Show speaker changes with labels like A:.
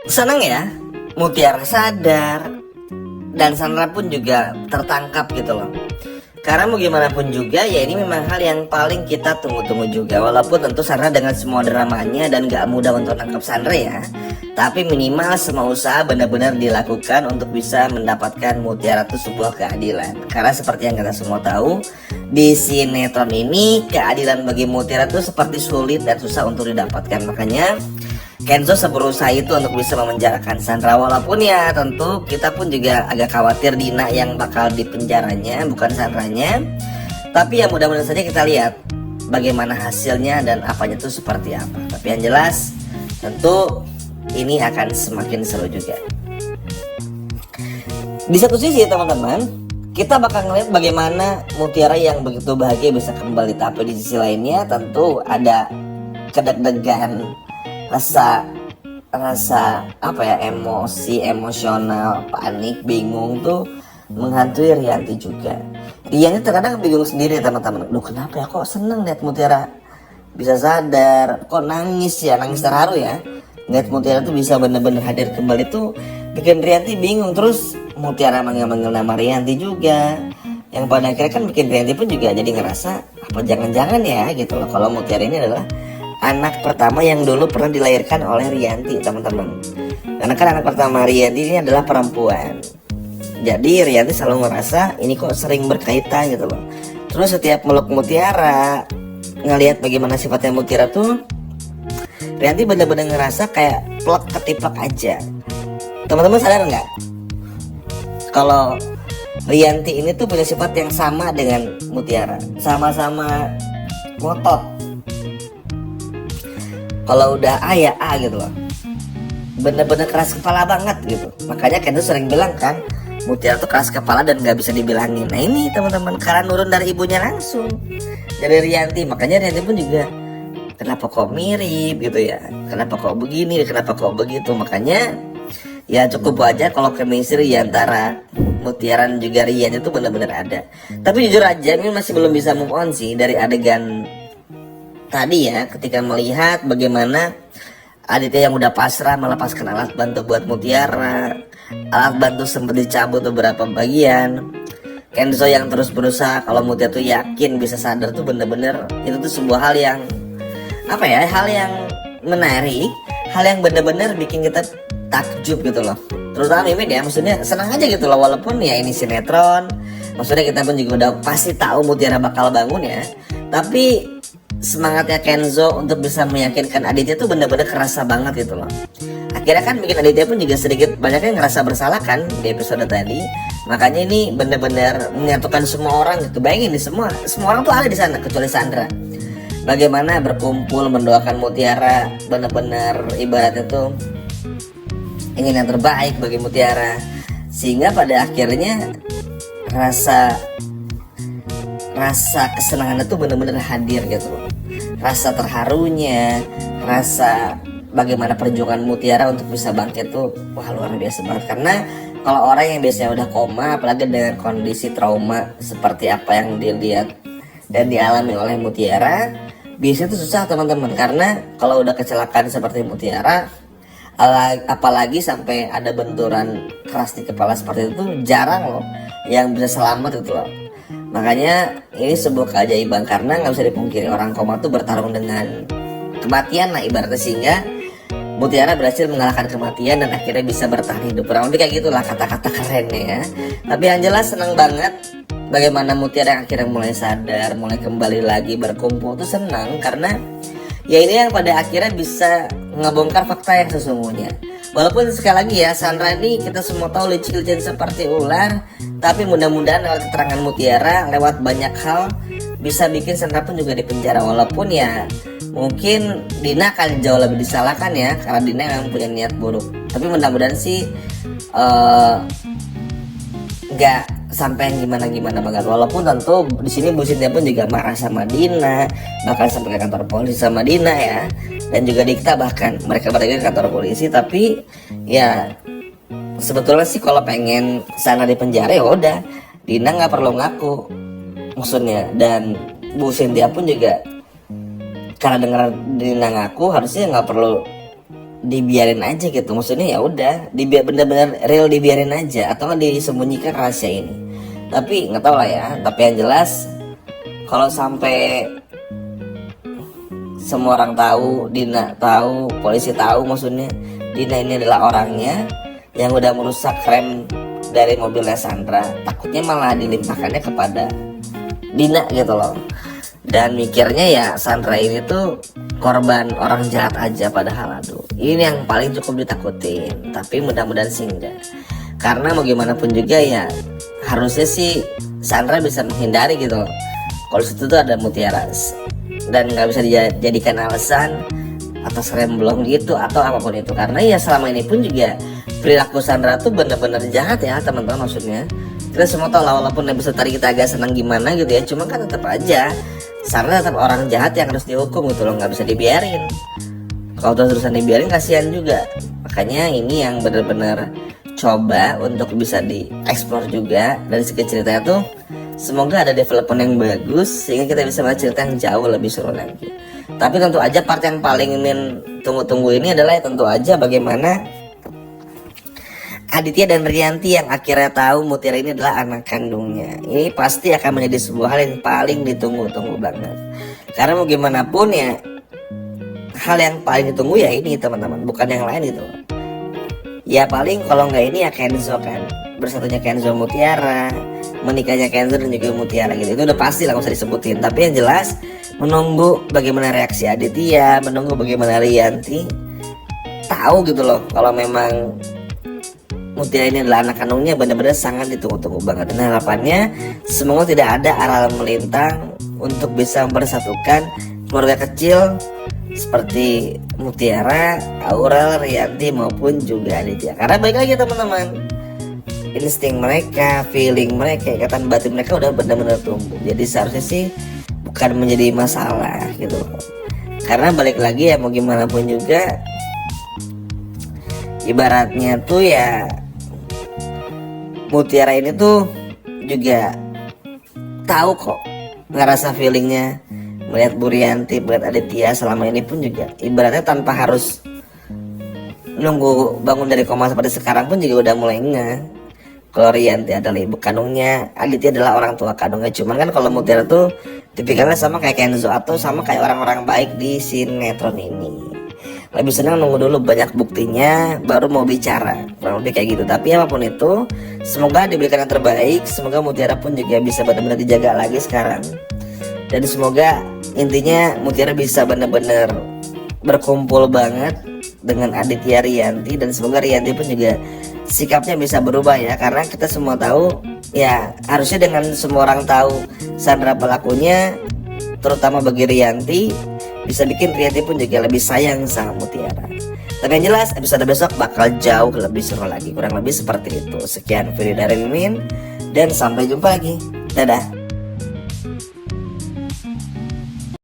A: Seneng ya, Mutiara sadar dan Sandra pun juga tertangkap gitu loh. Karena mau gimana pun juga ya ini memang hal yang paling kita tunggu-tunggu juga. Walaupun tentu Sandra dengan semua dramanya dan gak mudah untuk nangkap Sandra ya, tapi minimal semua usaha benar-benar dilakukan untuk bisa mendapatkan Mutiara itu sebuah keadilan. Karena seperti yang kita semua tahu, di sinetron ini keadilan bagi Mutiara itu seperti sulit dan susah untuk didapatkan. Makanya Kenzo berusaha itu untuk bisa memenjarakan Sandra, walaupun ya tentu kita pun juga agak khawatir Dina yang bakal dipenjaranya bukan Sandranya. Tapi ya mudah-mudahan saja kita lihat bagaimana hasilnya dan apanya itu seperti apa. Tapi yang jelas tentu ini akan semakin seru juga. Di satu sisi teman-teman, kita bakal ngeliat bagaimana Mutiara yang begitu bahagia bisa kembali. Tapi di sisi lainnya tentu ada kedeg-degan, rasa apa ya, emosional, panik, bingung tuh menghantui Rianti juga. Rianti terkadang bingung sendiri teman-teman. Duh kenapa ya kok seneng lihat Mutiara bisa sadar, kok nangis terharu ya. Lihat Mutiara tuh bisa bener-bener hadir kembali tuh bikin Rianti bingung. Terus Mutiara manggil-manggil nama Rianti juga, yang pada akhirnya kan bikin Rianti pun juga jadi ngerasa apa jangan-jangan ya gitu loh, kalau Mutiara ini adalah anak pertama yang dulu pernah dilahirkan oleh Rianti teman-teman. Karena kan anak pertama Rianti ini adalah perempuan. Jadi Rianti selalu ngerasa ini kok sering berkaitan gitu loh. Terus setiap meluk Mutiara, ngelihat bagaimana sifatnya Mutiara tuh, Rianti bener-bener ngerasa kayak plek ketiplek aja. Teman-teman sadar nggak? Kalau Rianti ini tuh punya sifat yang sama dengan Mutiara, sama-sama ngotot. Kalau udah A ya A gitu loh, bener-bener keras kepala banget gitu. Makanya Kenzo sering bilang kan, Mutiara tuh keras kepala dan gak bisa dibilangin. Nah ini teman-teman, karena nurun dari ibunya langsung, dari Rianti. Makanya Rianti pun juga, kenapa kok mirip gitu ya, kenapa kok begini, kenapa kok begitu. Makanya ya cukup wajar kalau chemistry antara Mutiara dan juga Rian itu benar-benar ada. Tapi jujur aja ini masih belum bisa move on sih dari adegan tadi ya, ketika melihat bagaimana Aditya yang udah pasrah melepaskan alat bantu buat Mutiara. Alat bantu sempat dicabut beberapa bagian. Kenzo yang terus berusaha kalau Mutiara tuh yakin bisa sadar tuh bener-bener itu tuh sebuah hal yang apa ya, hal yang menarik, hal yang bener-bener bikin kita takjub gitu loh. Terutama Mimin ya, maksudnya senang aja gitu loh, walaupun ya ini sinetron. Maksudnya kita pun juga udah pasti tahu Mutiara bakal bangun ya. Tapi semangatnya Kenzo untuk bisa meyakinkan Aditya tuh bener-bener kerasa banget gitu loh. Akhirnya kan bikin Aditya pun juga sedikit banyaknya ngerasa bersalah kan di episode tadi. Makanya ini bener-bener menyatukan semua orang gitu. Bayangin nih, semua orang tuh ada di sana kecuali Sandra. Bagaimana berkumpul mendoakan Mutiara, bener-bener ibaratnya tuh ingin yang terbaik bagi Mutiara. Sehingga pada akhirnya rasa kesenangan itu benar-benar hadir gitu loh. Rasa terharunya, rasa bagaimana perjuangan Mutiara untuk bisa bangkit tuh wah luar biasa banget. Karena kalau orang yang biasanya udah koma, apalagi dengan kondisi trauma seperti apa yang dilihat dan dialami oleh Mutiara, biasanya tuh susah teman-teman. Karena kalau udah kecelakaan seperti Mutiara, apalagi sampai ada benturan keras di kepala seperti itu, jarang loh yang bisa selamat gitu loh. Makanya ini sebuah keajaiban, karena nggak bisa dipungkiri orang koma tuh bertarung dengan kematian lah ibaratnya, sehingga Mutiara berhasil mengalahkan kematian dan akhirnya bisa bertahan hidup. Kurang lebih kayak gitulah kata-kata kerennya ya. Tapi yang jelas senang banget bagaimana Mutiara yang akhirnya mulai sadar, mulai kembali lagi berkumpul tuh senang, karena ya ini yang pada akhirnya bisa ngebongkar fakta yang sesungguhnya. Walaupun sekali lagi ya, Sandra ini kita semua tahu licin-licin seperti ular, tapi mudah-mudahan lewat keterangan Mutiara, lewat banyak hal bisa bikin Sandra pun juga dipenjara. Walaupun ya mungkin Dina akan jauh lebih disalahkan ya, karena Dina memang punya niat buruk. Tapi mudah-mudahan sih nggak sampai yang gimana-gimana banget. Walaupun tentu di sini Bu Cynthia pun juga marah sama Dina, bahkan sampai ke kantor polisi sama Dina ya. Dan juga Dikta bahkan mereka berada di kantor polisi. Tapi ya sebetulnya sih kalau pengen sana di penjara ya udah, Dina nggak perlu ngaku maksudnya. Dan Bu Cynthia pun juga karena dengar Dina ngaku harusnya nggak perlu dibiarin aja gitu, maksudnya ya udah bener-bener real dibiarin aja atau nggak disembunyikan rahasia ini. Tapi nggak tahu lah ya, tapi yang jelas kalau sampai semua orang tahu, Dina tahu, polisi tahu, maksudnya Dina ini adalah orangnya yang udah merusak rem dari mobilnya Sandra, takutnya malah dilimpahkannya kepada Dina gitu loh. Dan mikirnya ya Sandra ini tuh korban orang jahat aja, padahal aduh ini yang paling cukup ditakutin. Tapi mudah-mudahan sih enggak, karena mau gimana pun juga ya harusnya sih Sandra bisa menghindari gitu loh kalau situ tuh ada Mutiara, dan nggak bisa dijadikan alasan atas rem belum gitu atau apapun itu. Karena ya selama ini pun juga perilaku Sandra tuh bener-bener jahat ya teman-teman. Maksudnya kita semua tahu lah, walaupun episode tadi kita agak senang gimana gitu ya, cuma kan tetap aja Sandra tetap orang jahat yang harus dihukum gitu loh, nggak bisa dibiarin. Kalau terus-terusan dibiarin kasihan juga. Makanya ini yang bener-bener coba untuk bisa dieksplor juga dari segi ceritanya tuh. Semoga ada development yang bagus sehingga kita bisa melihat cerita yang jauh lebih seru lagi. Tapi tentu aja part yang paling ingin tunggu-tunggu ini adalah tentu aja bagaimana Aditya dan Rianti yang akhirnya tahu Mutiara ini adalah anak kandungnya. Ini pasti akan menjadi sebuah hal yang paling ditunggu-tunggu banget. Karena mau gimana pun ya, hal yang paling ditunggu ya ini teman-teman, bukan yang lain itu. Ya paling kalau nggak ini ya Kenzo kan, bersatunya Kenzo Mutiara, menikahnya Kenzo dan juga Mutiara gitu. Itu udah pasti lah, nggak usah disebutin. Tapi yang jelas menunggu bagaimana reaksi Aditya, menunggu bagaimana Rianti tahu gitu loh kalau memang Mutiara ini adalah anak kandungnya. Benar-benar sangat ditunggu-tunggu banget. Dan harapannya semoga tidak ada aral melintang untuk bisa mempersatukan keluarga kecil seperti Mutiara, Aurel, Rianti maupun juga Aditya. Karena baik lagi teman-teman, insting mereka, feeling mereka, ikatan batin mereka udah benar-benar tumbuh. Jadi seharusnya sih bukan menjadi masalah gitu. Karena balik lagi ya mau gimana pun juga, ibaratnya tuh ya Mutiara ini tuh juga tahu kok, ngerasa feelingnya melihat Bu Rianti, melihat Aditya selama ini pun juga ibaratnya tanpa harus nunggu bangun dari koma seperti sekarang pun juga udah mulai ngeh kalau Rianti adalah ibu kandungnya, Aditya adalah orang tua kandungnya. Cuman kan kalau Mutiara tuh tipikalnya sama kayak Kenzo atau sama kayak orang-orang baik di sinetron ini, lebih senang nunggu dulu banyak buktinya baru mau bicara, kurang lebih kayak gitu. Tapi apapun itu semoga diberikan yang terbaik, semoga Mutiara pun juga bisa benar-benar dijaga lagi sekarang. Dan semoga intinya Mutiara bisa benar-benar berkumpul banget dengan Aditya Rianti, dan semoga Rianti pun juga sikapnya bisa berubah ya. Karena kita semua tahu ya, harusnya dengan semua orang tahu Sandra pelakunya, terutama bagi Rianti, bisa bikin Rianti pun juga lebih sayang sama Mutiara. Tapi yang jelas episode besok bakal jauh lebih seru lagi, kurang lebih seperti itu. Sekian video dari Mimin dan sampai jumpa lagi, dadah.